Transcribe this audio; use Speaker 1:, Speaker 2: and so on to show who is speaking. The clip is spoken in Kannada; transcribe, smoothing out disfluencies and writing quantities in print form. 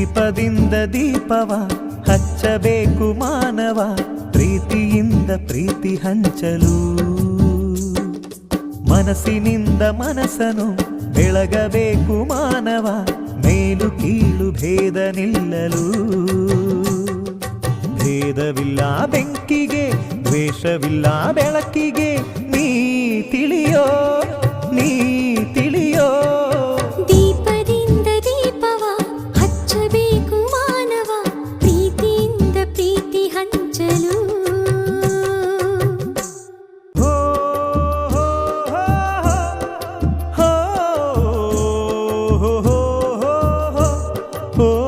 Speaker 1: ದೀಪದಿಂದ ದೀಪವ ಹಚ್ಚಬೇಕು ಮಾನವ, ಪ್ರೀತಿಯಿಂದ ಪ್ರೀತಿ ಹಂಚಲು. ಮನಸ್ಸಿನಿಂದ ಮನಸ್ಸನು ಬೆಳಗಬೇಕು ಮಾನವ, ಮೇಲು ಕೀಳು ಭೇದ ನಿಲ್ಲಲು. ಭೇದವಿಲ್ಲ ಬೆಂಕಿಗೆ, ದ್ವೇಷವಿಲ್ಲ ಬೆಳಕಿಗೆ, ನೀ ತಿಳಿಯೋ ನೀ ತಿಳಿಯೋ.
Speaker 2: ದೀಪದಿಂದ ದೀಪವ ಹಚ್ಚಬೇಕು ಮಾನವ, ಪ್ರೀತಿಯಿಂದ ಪ್ರೀತಿ ಹಂಚಲು.
Speaker 1: Oh